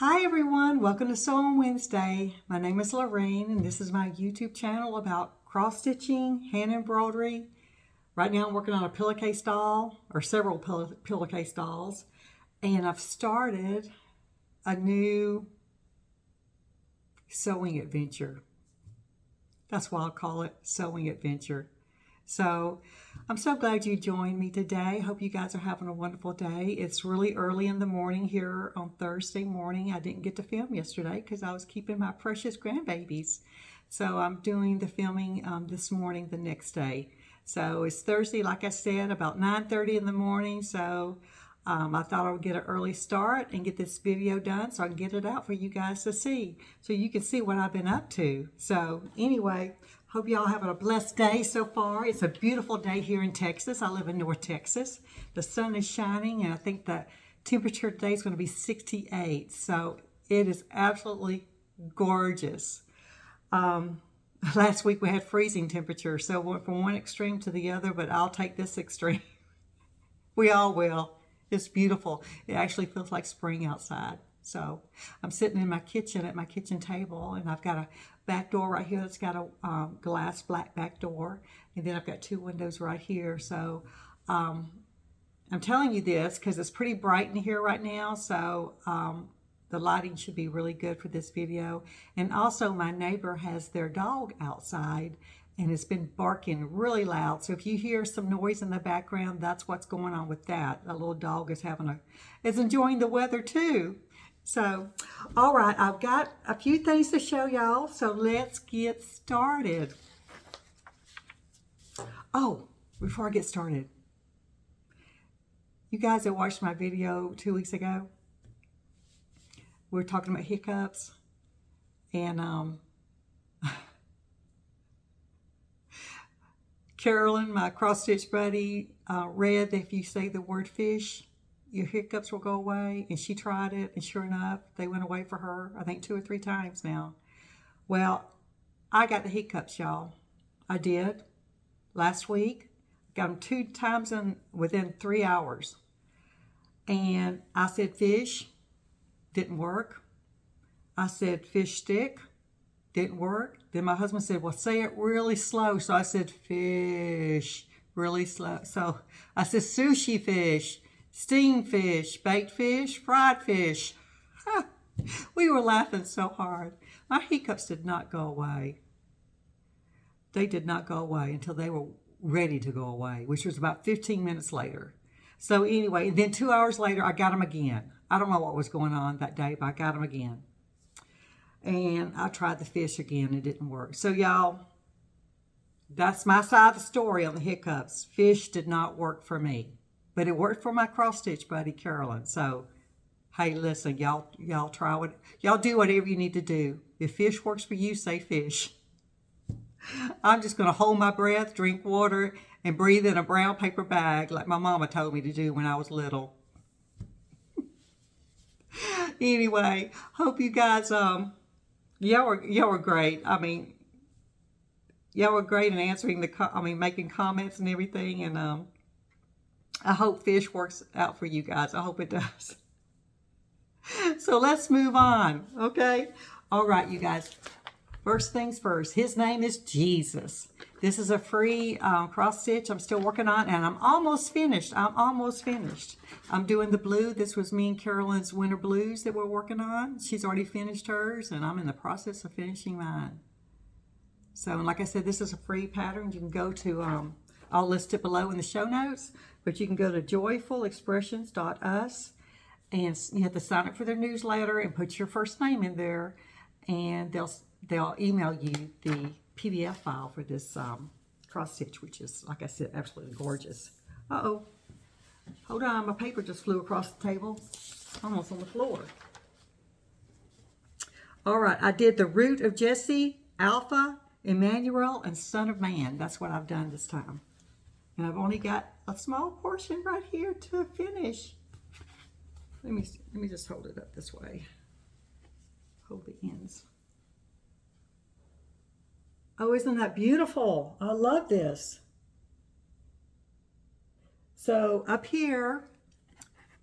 Hi everyone, welcome to Sew on Wednesday. My name is Lorraine and this is my YouTube channel about cross stitching, hand embroidery. Right now I'm working on a pillowcase doll, or several pillowcase dolls, and I've started a new sewing adventure. That's why I'll call it Sewing Adventure. So I'm so glad you joined me today. Hope you guys are having a wonderful day. It's really early in the morning here on Thursday morning. I didn't get to film yesterday because I was keeping my precious grandbabies. So I'm doing the filming this morning the next day. So it's Thursday, like I said, about 9:30 in the morning. So I thought I would get an early start and get this video done so I can get it out for you guys to see. So you can see what I've been up to. So anyway, hope y'all having a blessed day so far. It's a beautiful day here in Texas. I live in North Texas. The sun is shining and I think the temperature today is going to be 68. So it is absolutely gorgeous. Last week we had freezing temperature, so went from one extreme to the other, but I'll take this extreme. We all will. It's beautiful. It actually feels like spring outside. So I'm sitting in my kitchen at my kitchen table, and I've got a back door right here that's got a glass black back door, and then I've got two windows right here. So I'm telling you this because it's pretty bright in here right now, so the lighting should be really good for this video. And also my neighbor has their dog outside and it's been barking really loud. So if you hear some noise in the background, that's what's going on with that. The little dog is enjoying the weather too. So, all right, I've got a few things to show y'all, so let's get started. Oh, before I get started, you guys that watched my video 2 weeks ago, we were talking about hiccups, and Carolyn, my cross-stitch buddy, read that if you say the word fish, your hiccups will go away, and she tried it, and sure enough, they went away for her, I think 2 or 3 times now. Well, I got the hiccups, y'all. I did. Last week, got them 2 times within 3 hours. And I said fish, didn't work. I said fish stick, didn't work. Then my husband said, well, say it really slow. So I said fish, really slow. So I said sushi fish, steamed fish, baked fish, fried fish. We were laughing so hard. My hiccups did not go away. They did not go away until they were ready to go away, which was about 15 minutes later. So anyway, then 2 hours later, I got them again. I don't know what was going on that day, but I got them again. And I tried the fish again. It didn't work. So y'all, that's my side of the story on the hiccups. Fish did not work for me. But it worked for my cross-stitch buddy, Carolyn. So, hey, listen, y'all try y'all do whatever you need to do. If fish works for you, say fish. I'm just going to hold my breath, drink water, and breathe in a brown paper bag like my mama told me to do when I was little. Anyway, hope you guys, y'all were great. I mean, y'all were great in answering making comments and everything, and I hope fish works out for you guys. I hope it does. So let's move on, okay? All right, you guys. First things first, his name is Jesus. This is a free cross stitch I'm still working on, and I'm almost finished. I'm doing the blue. This was me and Carolyn's winter blues that we're working on. She's already finished hers, and I'm in the process of finishing mine. So, and like I said, this is a free pattern. You can go to, I'll list it below in the show notes, but you can go to joyfulexpressions.us, and you have to sign up for their newsletter and put your first name in there, and they'll email you the PDF file for this cross stitch, which is, like I said, absolutely gorgeous. Uh-oh. Hold on, my paper just flew across the table, almost on the floor. All right, I did the root of Jesse, Alpha, Emmanuel, and Son of Man. That's what I've done this time. And I've only got a small portion right here to finish. Let me just hold it up this way. Hold the ends. Oh, isn't that beautiful? I love this. So up here,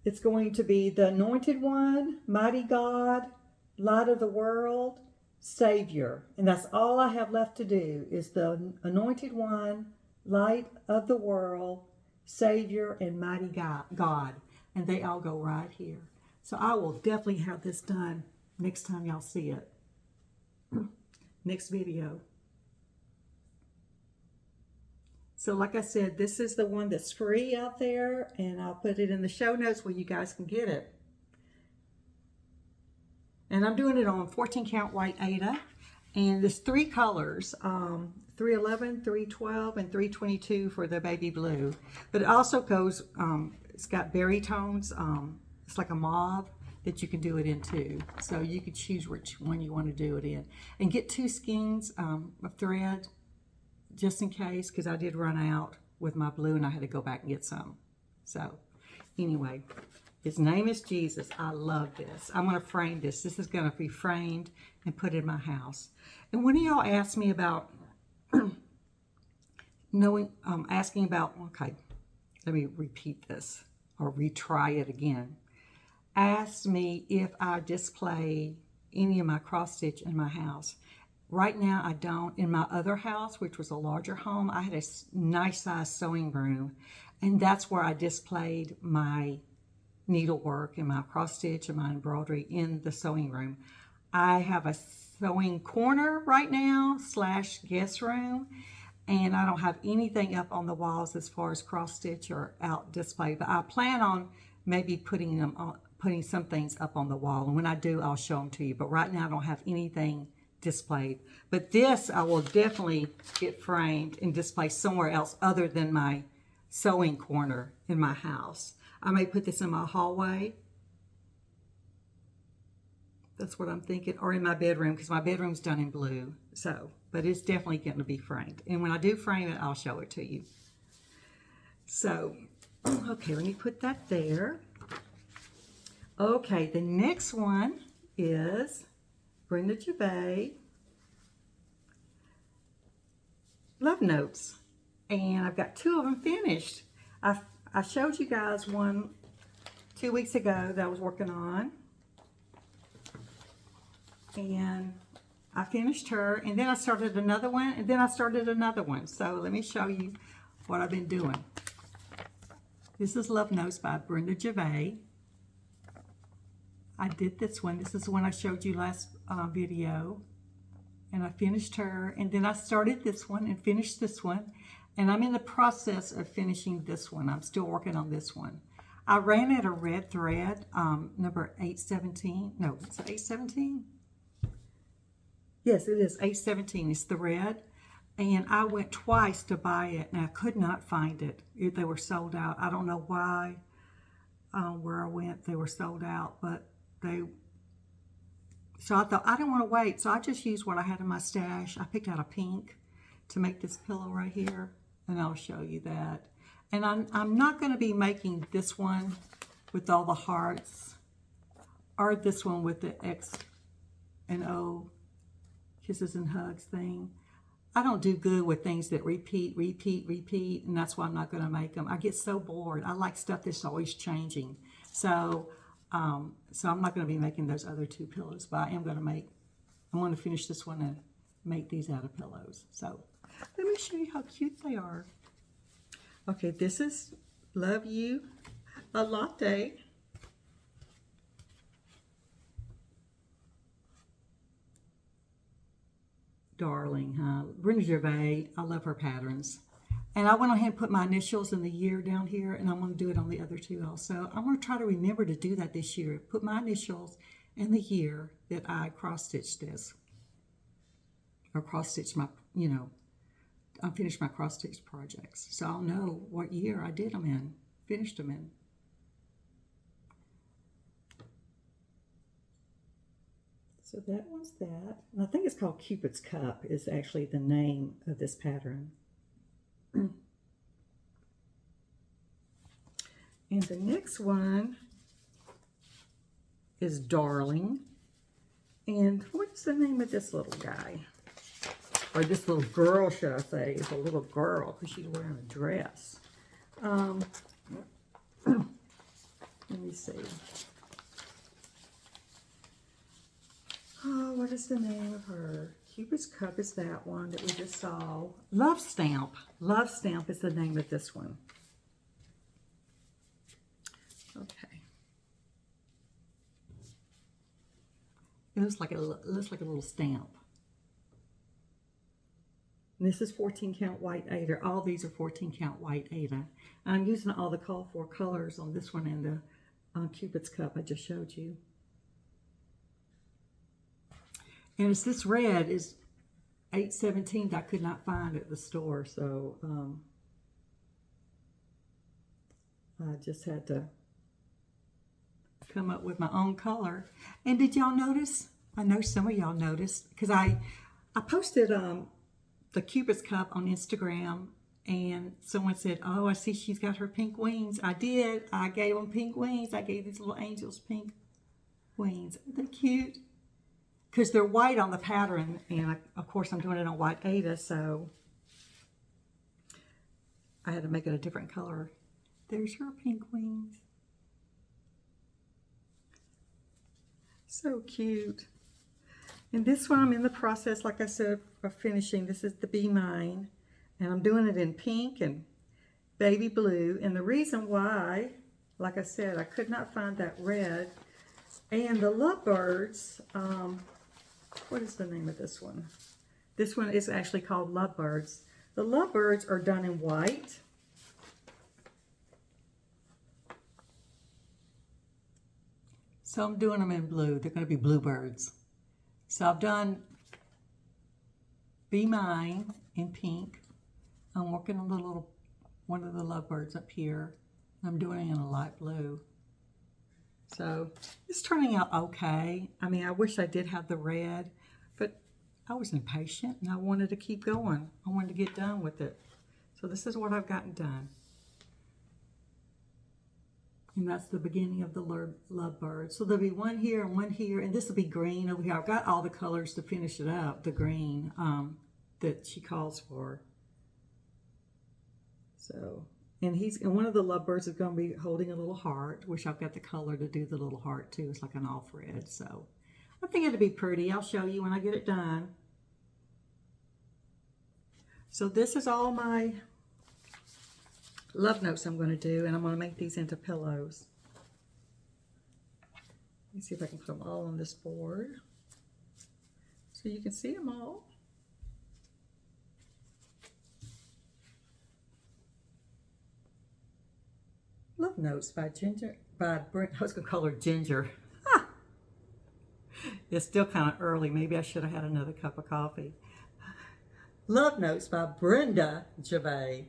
It's going to be the Anointed One, Mighty God, Light of the World, Savior. And that's all I have left to do is the Anointed One, Light of the World, Savior, and Mighty God. And they all go right here. So I will definitely have this done next time y'all see it. Next video. So like I said, this is the one that's free out there, and I'll put it in the show notes where you guys can get it. And I'm doing it on 14 count white Aida, and there's 3 colors, 311, 312, and 322 for the baby blue. But it also goes, it's got berry tones, it's like a mauve that you can do it in too. So you can choose which one you want to do it in. And get 2 skeins of thread, just in case, because I did run out with my blue and I had to go back and get some. So anyway, his name is Jesus. I love this. I'm going to frame this. This is going to be framed and put in my house. And one of y'all asked me about asking about, okay, let me repeat this or retry it again. Asked me if I display any of my cross stitch in my house. Right now, I don't. In my other house, which was a larger home, I had a nice size sewing room, and that's where I displayed my needlework and my cross stitch and my embroidery in the sewing room. I have a sewing corner right now / guest room, and I don't have anything up on the walls as far as cross stitch or out display, but I plan on maybe putting some things up on the wall, and when I do, I'll show them to you. But right now, I don't have anything displayed. But this I will definitely get framed and display somewhere else other than my sewing corner in my house. I may put this in my hallway. That's what I'm thinking. Or in my bedroom, because my bedroom's done in blue. So, but it's definitely going to be framed. And when I do frame it, I'll show it to you. So, okay, let me put that there. Okay, the next one is Brenda Gervais Love Notes, and I've got 2 of them finished. I showed you guys one 2 weeks ago that I was working on, and I finished her, and then I started another one, and then I started another one. So let me show you what I've been doing. This is Love Notes by Brenda Gervais. I did this one. This is the one I showed you last video. And I finished her. And then I started this one and finished this one. And I'm in the process of finishing this one. I'm still working on this one. I ran out of red thread, number 817. No, is it 817? Yes, it is 817. It's the red. And I went twice to buy it, and I could not find it. They were sold out. I don't know why, where I went, they were sold out, but so I thought, I don't want to wait, so I just used what I had in my stash. I picked out a pink to make this pillow right here, and I'll show you that. And I'm not going to be making this one with all the hearts, or this one with the X and O, kisses and hugs thing. I don't do good with things that repeat, and that's why I'm not going to make them. I get so bored. I like stuff that's always changing. So I'm not going to be making those other 2 pillows, but I'm going to finish this one and make these out of pillows. So let me show you how cute they are. Okay, this is Love You, a latte. Darling, huh? Brenda Gervais, I love her patterns. And I went ahead and put my initials in the year down here, and I'm going to do it on the other 2 also. I'm going to try to remember to do that this year. Put my initials in the year that I cross-stitched this. Or cross-stitched my, I finished my cross-stitch projects. So I'll know what year I did them in, finished them in. So that one's that. And I think it's called Cupid's Cup is actually the name of this pattern. And the next one is Darling. And what's the name of this little guy? Or this little girl, should I say. It's a little girl because she's wearing a dress. Let me see. Oh, what is the name of her? Cupid's Cup is that one that we just saw. Love Stamp. Love Stamp is the name of this one. Okay. It looks like a little stamp. And this is 14 count white Aida. All these are 14 count white Aida. I'm using all the call for colors on this one and the Cupid's Cup I just showed you. And it's this red is 8/17 I could not find at the store, so I just had to come up with my own color. And did y'all notice? I know some of y'all noticed because I posted the Cupid's Cup on Instagram, and someone said, "Oh, I see she's got her pink wings." I did. I gave them pink wings. I gave these little angels pink wings. Aren't they cute? Because they're white on the pattern, and of course I'm doing it on white Aida, so I had to make it a different color. There's her pink wings. So cute. And this one I'm in the process, like I said, of finishing. This is the Be Mine, and I'm doing it in pink and baby blue. And the reason why, like I said, I could not find that red. And the Lovebirds, what is the name of this one? This one is actually called Lovebirds. The Lovebirds are done in white. So I'm doing them in blue. They're going to be bluebirds. So I've done Be Mine in pink. I'm working on the little one of the Lovebirds up here. I'm doing it in a light blue. So it's turning out okay. I mean, I wish I did have the red, but I was impatient and I wanted to keep going. I wanted to get done with it. So this is what I've gotten done. And that's the beginning of the Lovebird. So there'll be one here and one here, and this will be green over here. I've got all the colors to finish it up, the green that she calls for. So, and one of the Lovebirds is going to be holding a little heart, which I've got the color to do the little heart too. It's like an off red. So I think it'll be pretty. I'll show you when I get it done. So this is all my love notes I'm going to do, and I'm going to make these into pillows. Let me see if I can put them all on this board so you can see them all. Love Notes by Brenda. I was going to call her Ginger. Ah! It's still kind of early. Maybe I should have had another cup of coffee. Love Notes by Brenda Gervais.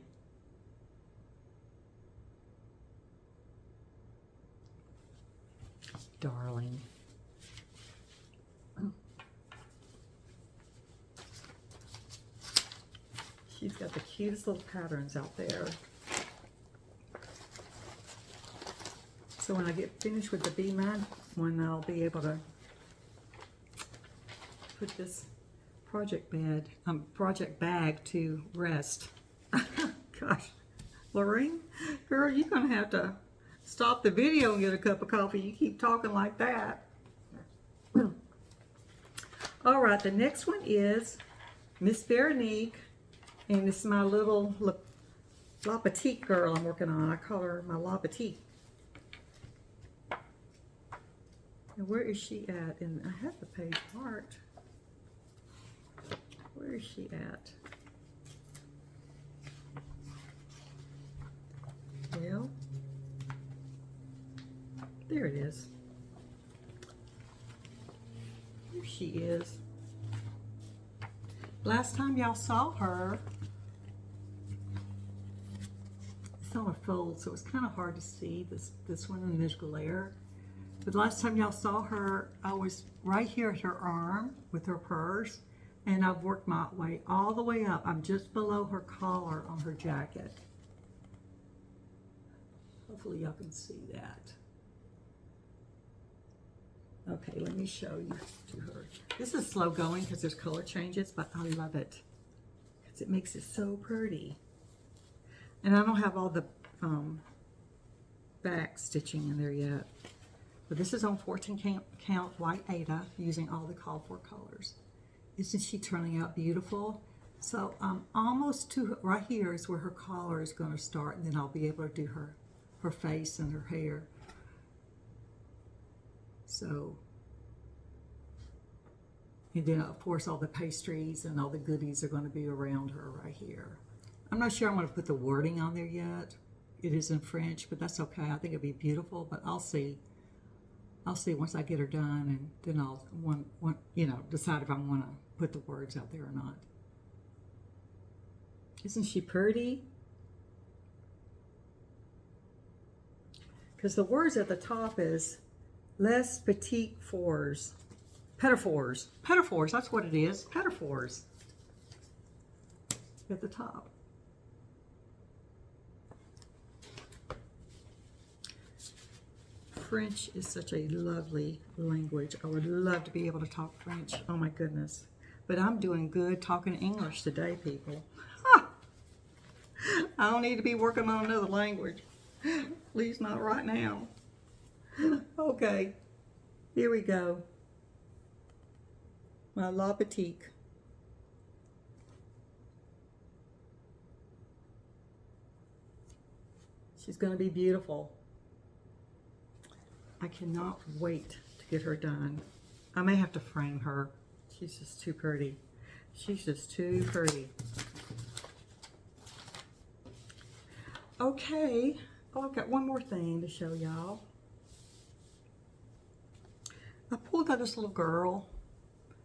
Darling. She's got the cutest little patterns out there. So when I get finished with the Be Mine one, I'll be able to put this project bag to rest. Gosh, Lorraine, girl, you're gonna have to stop the video and get a cup of coffee. You keep talking like that. All right, the next one is Miss Veronique, and this is my little La Petite Girl I'm working on. I call her my La Petite. And where is she at? And I have the page art. Where is she at? Well, there it is. Here she is. Last time y'all saw her, it's on a fold, so it's kind of hard to see this one, and there's glare. But last time y'all saw her, I was right here at her arm with her purse, and I've worked my way all the way up. I'm just below her collar on her jacket. Hopefully y'all can see that. Okay, let me show you to her. This is slow going because there's color changes, but I love it because it makes it so pretty. And I don't have all the back stitching in there yet. But this is on 14 count white Aida using all the called for colors. Isn't she turning out beautiful? So almost to right here is where her collar is going to start, and then I'll be able to do her face and her hair. So, and then of course all the pastries and all the goodies are going to be around her right here. I'm not sure I'm going to put the wording on there yet. It is in French, but that's okay. I think it'll be beautiful, but I'll see. I'll see once I get her done, and then I'll decide if I want to put the words out there or not. Isn't she pretty? Because the words at the top is Les Petits Fours. Pettifours. Pettifours, that's what it is. Pettifours. At the top. French is such a lovely language. I would love to be able to talk French. Oh my goodness. But I'm doing good talking English today, people. I don't need to be working on another language. Please, not right now. Okay, here we go. My La Petite. She's going to be beautiful. I cannot wait to get her done. I may have to frame her. She's just too pretty. She's just too pretty. Okay. Oh, I've got one more thing to show y'all. I pulled out this little girl.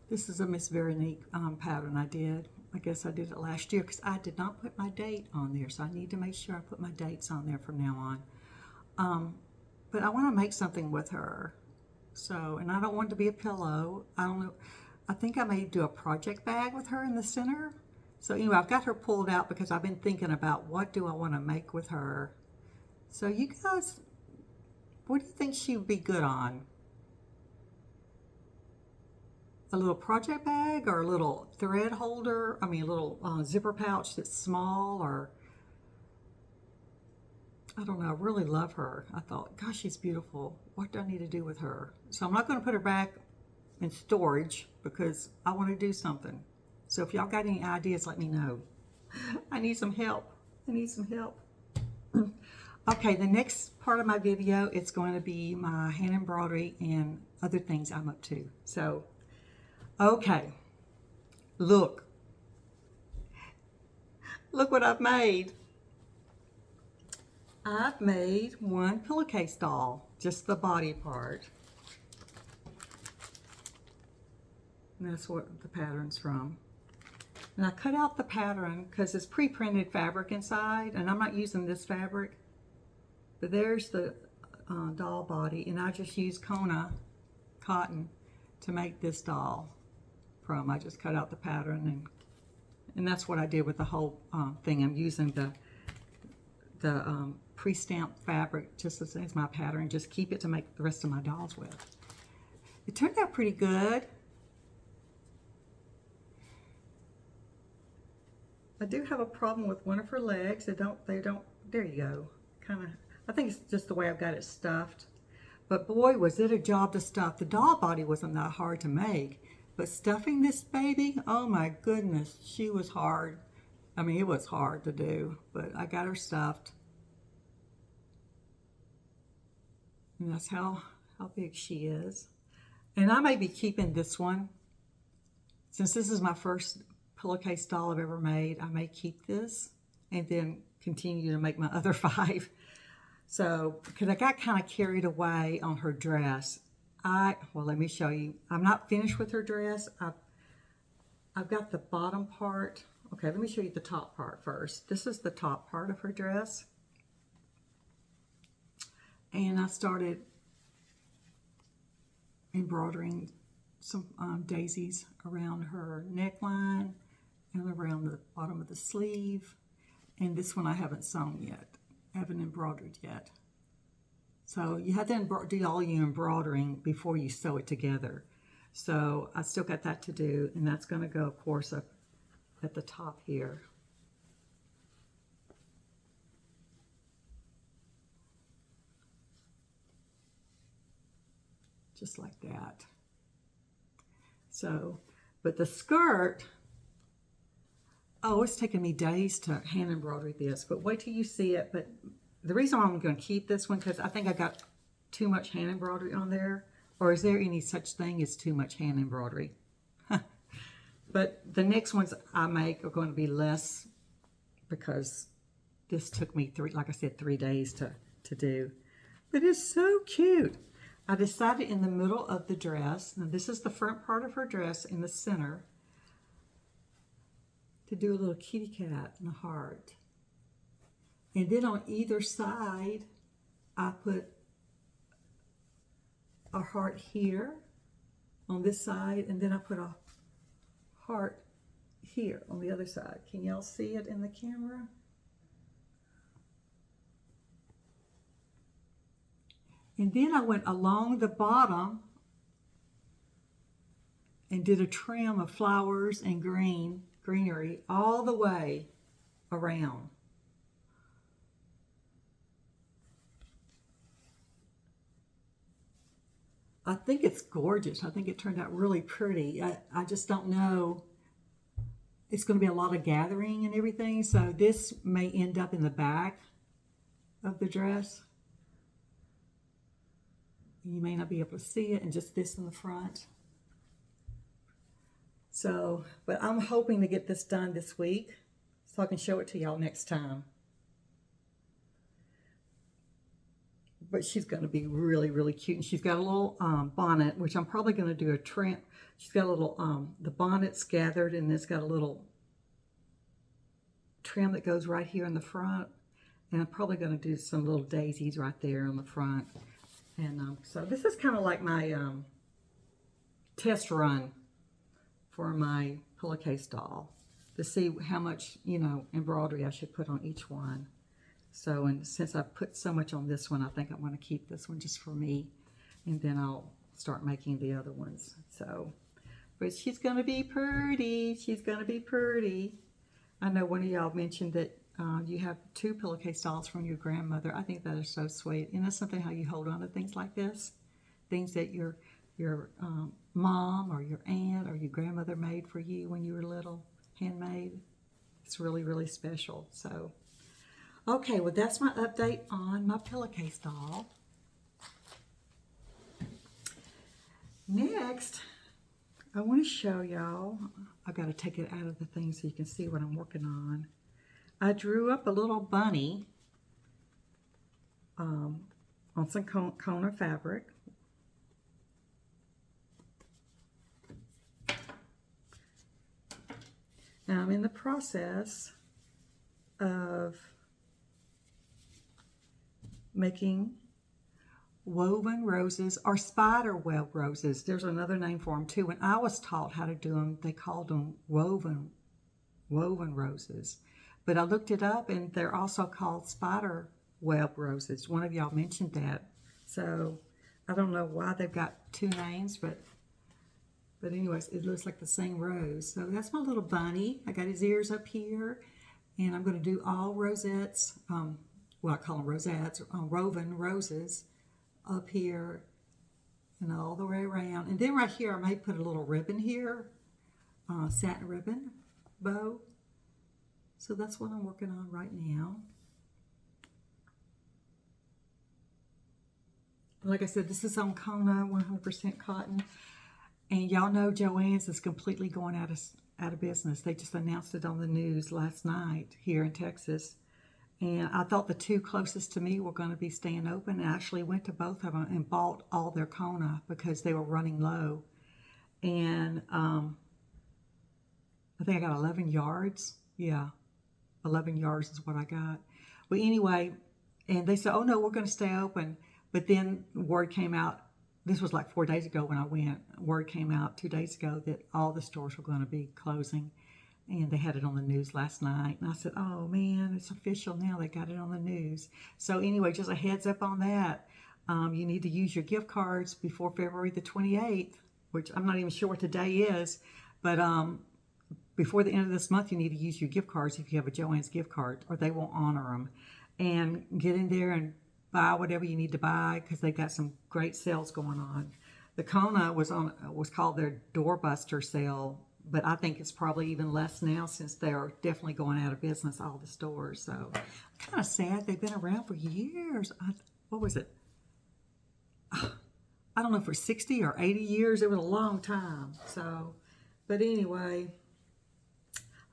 This is a Miss Veronique pattern I did. I guess I did it last year because I did not put my date on there. So I need to make sure I put my dates on there from now on. But I want to make something with her. So, and I don't want it to be a pillow. I don't know. I think I may do a project bag with her in the center. So anyway, I've got her pulled out because I've been thinking about what do I want to make with her. So you guys, what do you think she would be good on? A little project bag or a little thread holder? I mean, a little zipper pouch that's small, or I don't know. I really love her. I thought, gosh, she's beautiful. What do I need to do with her? So I'm not going to put her back in storage because I want to do something. So if y'all got any ideas, let me know. I need some help. I need some help. Okay, the next part of my video, it's going to be my hand embroidery and other things I'm up to. So, okay, look. Look what I've made. I've made one pillowcase doll, just the body part. And that's what the pattern's from. And I cut out the pattern because it's pre-printed fabric inside, and I'm not using this fabric. But there's the doll body, and I just used Kona cotton to make this doll from. I just cut out the pattern, and that's what I did with the whole thing. I'm using the pre-stamped fabric just as my pattern, just keep it to make the rest of my dolls with. It turned out pretty good. I do have a problem with one of her legs. They don't, there you go. Kind of, I think it's just the way I've got it stuffed. But boy, was it a job to stuff. The doll body wasn't that hard to make. But stuffing this baby, oh my goodness, she was hard. I mean, it was hard to do, but I got her stuffed. And that's how big she is. And I may be keeping this one. Since this is my first pillowcase doll I've ever made, I may keep this and then continue to make my other 5. So, because I got kind of carried away on her dress. Well, let me show you. I'm not finished with her dress. I've got the bottom part. Okay, let me show you the top part first. This is the top part of her dress. And I started embroidering some daisies around her neckline and around the bottom of the sleeve. And this one I haven't sewn yet. I haven't embroidered yet. So you have to do all your embroidering before you sew it together. So I still got that to do, and that's going to go, of course, up at the top here. just like that. So, but the skirt, oh, it's taken me days to hand embroider this, but wait till you see it. But the reason why I'm going to keep this one, because I think I got too much hand embroidery on there. Or is there any such thing as too much hand embroidery? But the next ones I make are going to be less, because this took me like I said, 3 days to do. But it's so cute. I decided in the middle of the dress, now this is the front part of her dress in the center, to do a little kitty cat and a heart. And then on either side, I put a heart here on this side, and then I put a heart here on the other side. Can y'all see it in the camera? And then I went along the bottom and did a trim of flowers and greenery all the way around. I think it's gorgeous. I think it turned out really pretty. I just don't know. It's going to be a lot of gathering and everything, so this may end up in the back of the dress. You may not be able to see it, and just this in the front. So, but I'm hoping to get this done this week so I can show it to y'all next time. But she's going to be really, really cute. And she's got a little bonnet, which I'm probably going to do a trim. She's got a little, the bonnet's gathered, and it's got a little trim that goes right here in the front. And I'm probably going to do some little daisies right there on the front. And so this is kind of like my test run for my pillowcase doll to see how much, you know, embroidery I should put on each one. So, and since I put so much on this one, I think I'm going to keep this one just for me, and then I'll start making the other ones. So, but she's going to be pretty. She's going to be pretty. I know one of y'all mentioned that you have 2 pillowcase dolls from your grandmother. I think that is so sweet. And that's something how you hold on to things like this, things that your mom or your aunt or your grandmother made for you when you were little, handmade. It's really, really special. So. Okay, well, that's my update on my pillowcase doll. Next, I want to show y'all, I've got to take it out of the thing so you can see what I'm working on. I drew up a little bunny on some Kona fabric. Now I'm in the process of making woven roses or spider web roses. There's another name for them too. When I was taught how to do them, they called them woven roses. But I looked it up, and they're also called spider web roses. One of y'all mentioned that. So I don't know why they've got 2 names, but anyways, it looks like the same rose. So that's my little bunny. I got his ears up here, and I'm going to do all rosettes. Well, I call them rosettes, woven roses up here and all the way around. And then right here, I may put a little ribbon here, satin ribbon bow. So that's what I'm working on right now. Like I said, this is on Kona, 100% cotton. And y'all know Joann's is completely going out of business. They just announced it on the news last night here in Texas. And I thought the 2 closest to me were going to be staying open. I actually went to both of them and bought all their Kona because they were running low. And I think I got 11 yards. Yeah, 11 yards is what I got. But anyway, and they said, oh no, we're going to stay open. But then word came out, this was like 4 days ago when I went, word came out 2 days ago that all the stores were going to be closing. And they had it on the news last night. And I said, oh man, it's official now. They got it on the news. So anyway, just a heads up on that. You need to use your gift cards before February the 28th, which I'm not even sure what today is. But before the end of this month, you need to use your gift cards if you have a Joann's gift card, or they won't honor them. And get in there and buy whatever you need to buy because they've got some great sales going on. The Kona was called their doorbuster sale, but I think it's probably even less now since they're definitely going out of business, all the stores. So kind of sad. They've been around for years. What was it? I don't know, for 60 or 80 years. It was a long time. So, but anyway,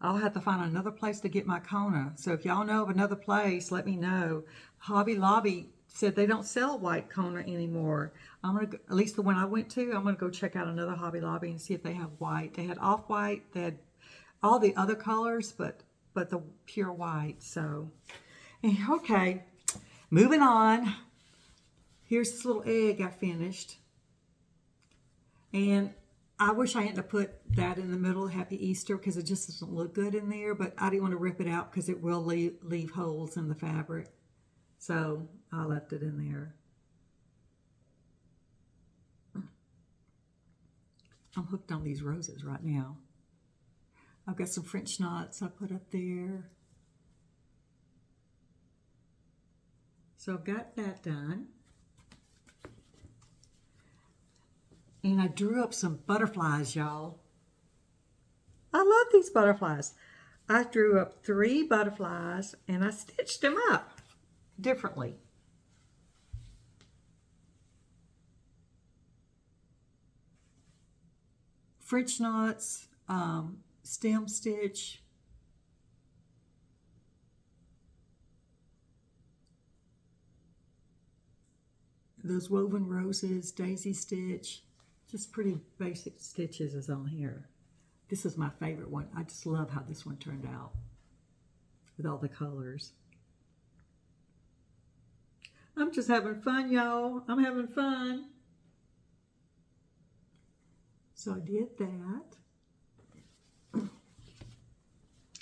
I'll have to find another place to get my Kona. So if y'all know of another place, let me know. Hobby Lobby said they don't sell white Kona anymore. I'm gonna go, at least the one I went to, I'm gonna go check out another Hobby Lobby and see if they have white. They had off-white, they had all the other colors, but the pure white. So, okay, moving on. Here's this little egg I finished. And I wish I hadn't put that in the middle, Happy Easter, because it just doesn't look good in there. But I didn't want to rip it out because it will leave holes in the fabric. So I left it in there. I'm hooked on these roses right now. I've got some French knots I put up there. So I've got that done. And I drew up some butterflies, y'all. I love these butterflies. I drew up 3 butterflies and I stitched them up differently. French knots, stem stitch, those woven roses, daisy stitch. Just pretty basic stitches is on here. This is my favorite one. I just love how this one turned out with all the colors. I'm just having fun, y'all. I'm having fun. So I did that. I'm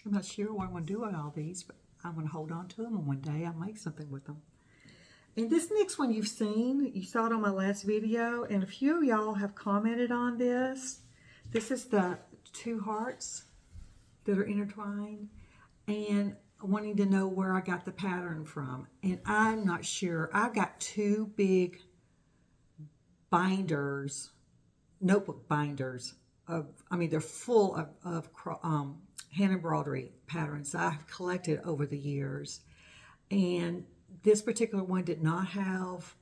not sure what I'm going to do with all these, but I'm going to hold on to them, and one day I'll make something with them. And this next one you've seen, you saw it on my last video, and a few of y'all have commented on this. This is the 2 hearts that are intertwined, and wanting to know where I got the pattern from. And I'm not sure. I've got 2 big binders, notebook binders. They're full of hand embroidery patterns that I've collected over the years. And this particular one did not have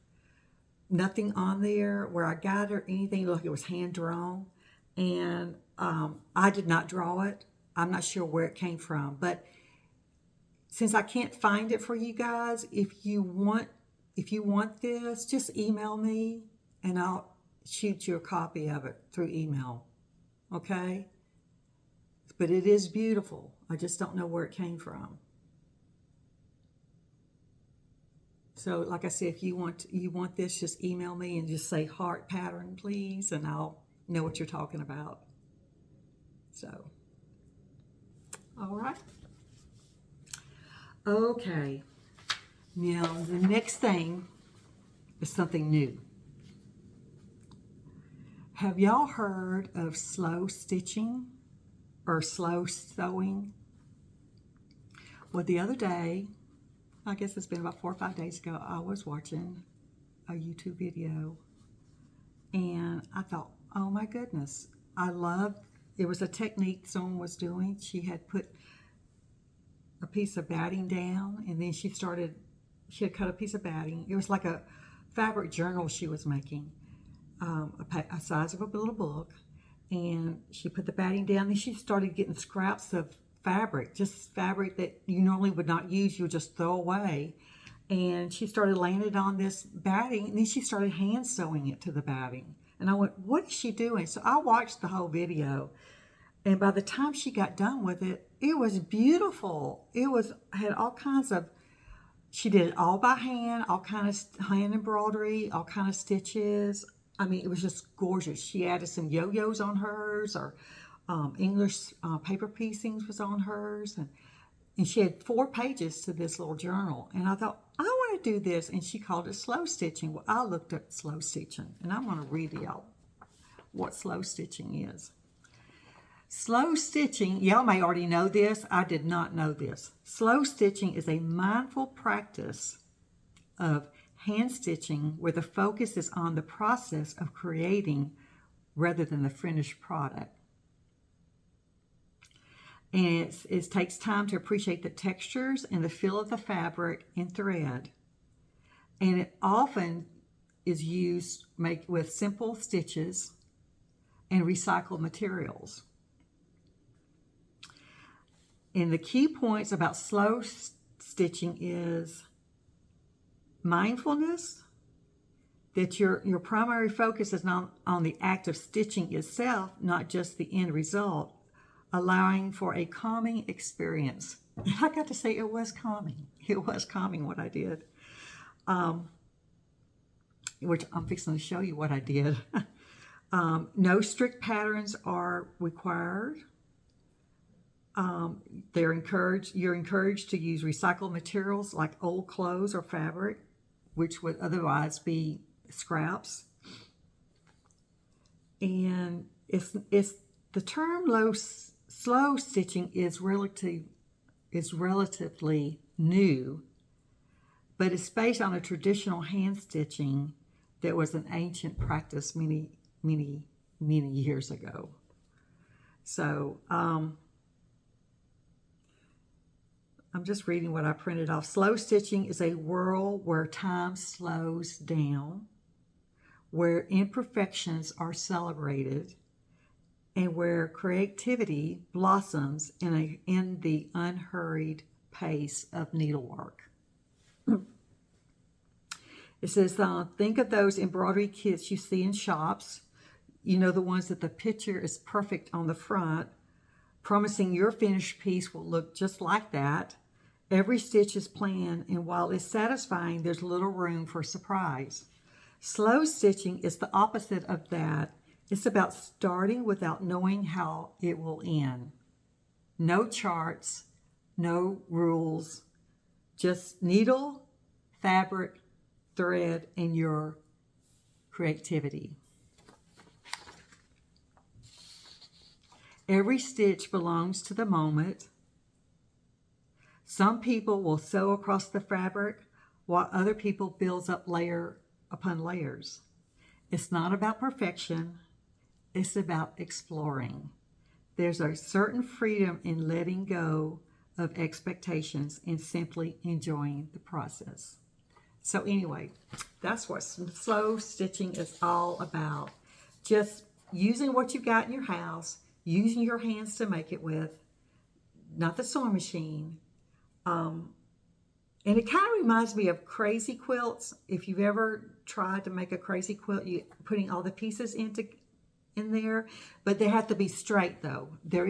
nothing on there where I got it or anything. Look, it was hand drawn, and I did not draw it. I'm not sure where it came from, but since I can't find it for you guys, if you want this, just email me and I'll shoot you a copy of it through email. Okay? But it is beautiful. I just don't know where it came from. So like I said, if you want this, just email me and just say heart pattern, please, and I'll know what you're talking about. So, all right. Okay. Now, the next thing is something new. Have y'all heard of slow stitching or slow sewing? Well, the other day, I guess it's been about 4 or 5 days ago, I was watching a YouTube video and I thought, oh my goodness, it was a technique someone was doing. She had put a piece of batting down, and then she had cut a piece of batting. It was like a fabric journal she was making, a size of a little book, and she put the batting down, and she started getting scraps of fabric, just fabric that you normally would not use, you would just throw away. And she started laying it on this batting, and then she started hand sewing it to the batting. And I went, what is she doing? So I watched the whole video, and by the time she got done with it, it was beautiful. Had all kinds of, she did it all by hand, all kind of hand embroidery, all kind of stitches. I mean, it was just gorgeous. She added some yo-yos on hers, or English paper piecings was on hers, and she had 4 pages to this little journal. And I thought, I want to do this, and she called it slow stitching. Well, I looked up slow stitching, and I'm going to read y'all what slow stitching is. Slow stitching, y'all may already know this. I did not know this. Slow stitching is a mindful practice of hand stitching where the focus is on the process of creating rather than the finished product. And it takes time to appreciate the textures and the feel of the fabric and thread. And it often is used with simple stitches and recycled materials. And the key points about slow stitching is mindfulness, that your primary focus is not on the act of stitching itself, not just the end result, allowing for a calming experience. And I got to say it was calming. It was calming what I did. Which I'm fixing to show you what I did. No strict patterns are required. You're encouraged to use recycled materials like old clothes or fabric, which would otherwise be scraps. And it's the term slow stitching is relatively new, but it's based on a traditional hand stitching that was an ancient practice many years ago. So I'm just reading what I printed off. Slow stitching is a world where time slows down, where imperfections are celebrated, and where creativity blossoms in the unhurried pace of needlework. It says, think of those embroidery kits you see in shops. You know, the ones that the picture is perfect on the front, promising your finished piece will look just like that. Every stitch is planned, and while it's satisfying, there's little room for surprise. Slow stitching is the opposite of that. It's about starting without knowing how it will end. No charts, no rules, just needle, fabric, thread, and your creativity. Every stitch belongs to the moment. Some people will sew across the fabric while other people build up layer upon layers. It's not about perfection. It's about exploring. There's a certain freedom in letting go of expectations and simply enjoying the process. So anyway, that's what slow stitching is all about. Just using what you've got in your house, using your hands to make it with, not the sewing machine. And it kind of reminds me of crazy quilts. If you've ever tried to make a crazy quilt, you putting all the pieces in there, but they have to be straight though. They have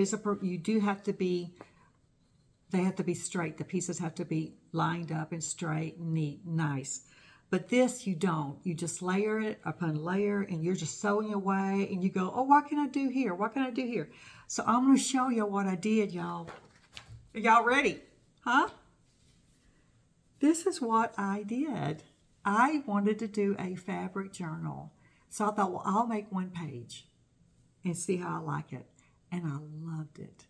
to be straight. The pieces have to be lined up and straight, neat, nice. But this you don't. You just layer it upon layer, and you're just sewing away, and you go, oh, what can I do here? What can I do here? So I'm going to show you what I did, y'all. Are y'all ready? Huh? This is what I did. I wanted to do a fabric journal. So I thought, well, I'll make one page and see how I like it. And I loved it.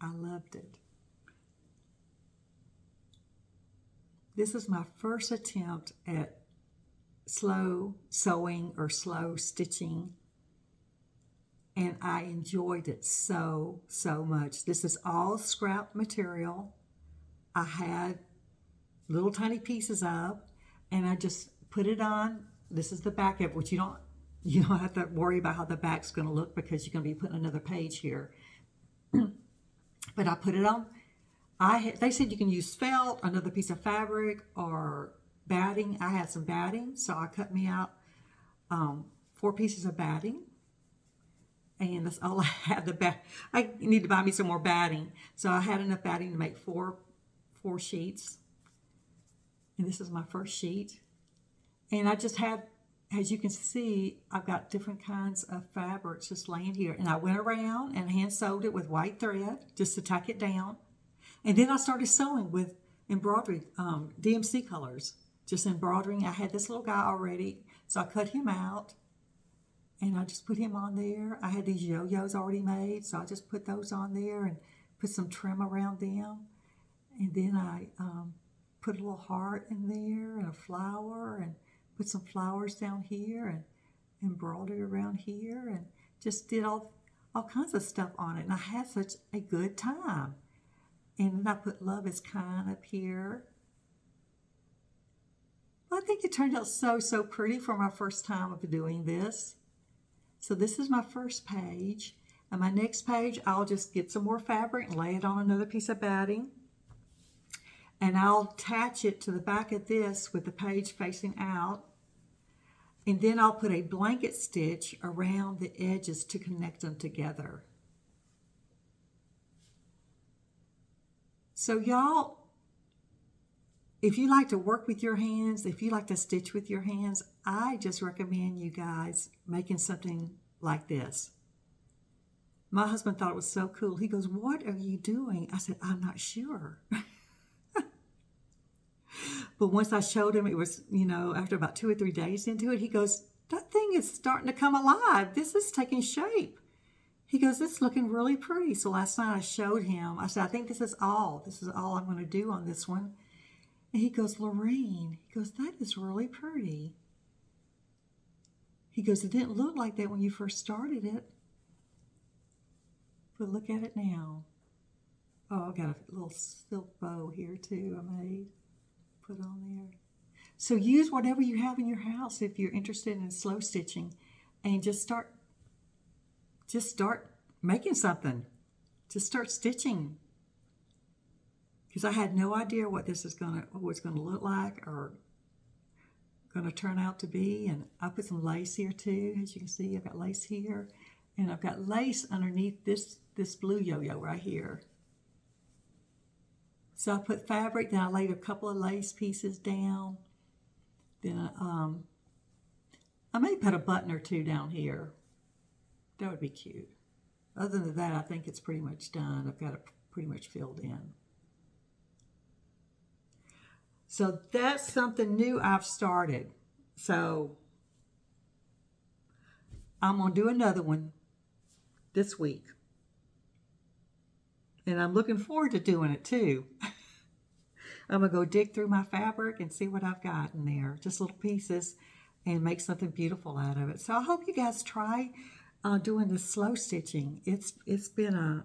I loved it. This is my first attempt at slow sewing or slow stitching. And I enjoyed it so much. This is all scrap material. I had little tiny pieces of, and I just put it on. This is the back of it, which you don't have to worry about how the back's going to look because you're going to be putting another page here. But I put it on. They said you can use felt, another piece of fabric, or batting. I had some batting, so I cut me out 4 pieces of batting. And that's all I had. I need to buy me some more batting. So I had enough batting to make four sheets. And this is my first sheet. And I just had, as you can see, I've got different kinds of fabrics just laying here. And I went around and hand sewed it with white thread just to tack it down. And then I started sewing with embroidery, DMC colors, just embroidering. I had this little guy already, so I cut him out. And I just put him on there. I had these yo-yos already made, so I just put those on there and put some trim around them. And then I put a little heart in there and a flower and put some flowers down here and embroidered around here and just did all kinds of stuff on it. And I had such a good time. And then I put Love is Kind up here. I think it turned out so pretty for my first time of doing this. So this is my first page. And my next page, I'll just get some more fabric and lay it on another piece of batting. And I'll attach it to the back of this with the page facing out. And then I'll put a blanket stitch around the edges to connect them together. So y'all, if you like to work with your hands, if you like to stitch with your hands, I just recommend you guys making something like this. My husband thought it was so cool. He goes, "What are you doing?" I said, "I'm not sure." But once I showed him, it was, after about 2 or 3 days into it, he goes, "That thing is starting to come alive. This is taking shape." He goes, "It's looking really pretty." So last night I showed him. I said, "I think this is all I'm going to do on this one." And he goes, "Lorraine," he goes, "that is really pretty." He goes, "It didn't look like that when you first started it. But look at it now." Oh, I've got a little silk bow here too I made. Put on there. So use whatever you have in your house if you're interested in slow stitching, and just start making something. Just start stitching. Because I had no idea what this was gonna look like or gonna turn out to be. And I put some lace here too. As you can see, I've got lace here, and I've got lace underneath this blue yo-yo right here. So I put fabric, then I laid a couple of lace pieces down. Then I may put a button or two down here. That would be cute. Other than that, I think it's pretty much done. I've got it pretty much filled in. So that's something new I've started. So I'm going to do another one this week. And I'm looking forward to doing it too. I'm going to go dig through my fabric and see what I've got in there. Just little pieces, and make something beautiful out of it. So I hope you guys try doing the slow stitching. It's been a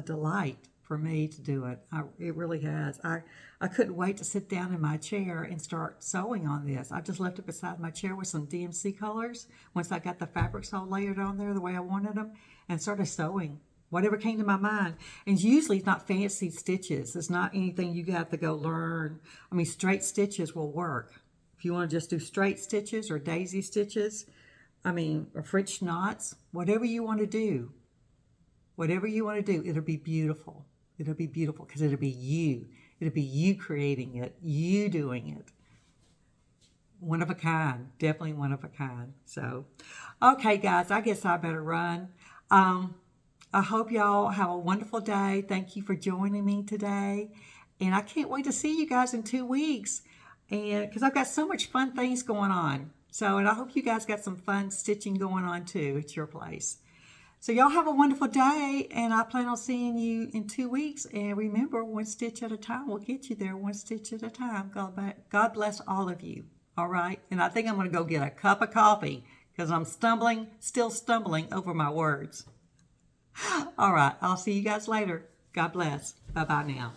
delight for me to do it. It really has. I couldn't wait to sit down in my chair and start sewing on this. I just left it beside my chair with some DMC colors once I got the fabrics all layered on there the way I wanted them, and started sewing whatever came to my mind. And usually it's not fancy stitches. It's not anything you have to go learn. I mean, straight stitches will work. If you want to just do straight stitches or daisy stitches, or French knots, whatever you want to do, it'll be beautiful. It'll be beautiful because it'll be you. It'll be you creating it, you doing it. One of a kind, definitely one of a kind. So, okay, guys, I guess I better run. I hope y'all have a wonderful day. Thank you for joining me today. And I can't wait to see you guys in 2 weeks. And because I've got so much fun things going on. So, and I hope you guys got some fun stitching going on too at your place. So y'all have a wonderful day, and I plan on seeing you in 2 weeks. And remember, one stitch at a time will get you there, one stitch at a time. God bless all of you. All right. And I think I'm going to go get a cup of coffee because I'm still stumbling over my words. All right. I'll see you guys later. God bless. Bye-bye now.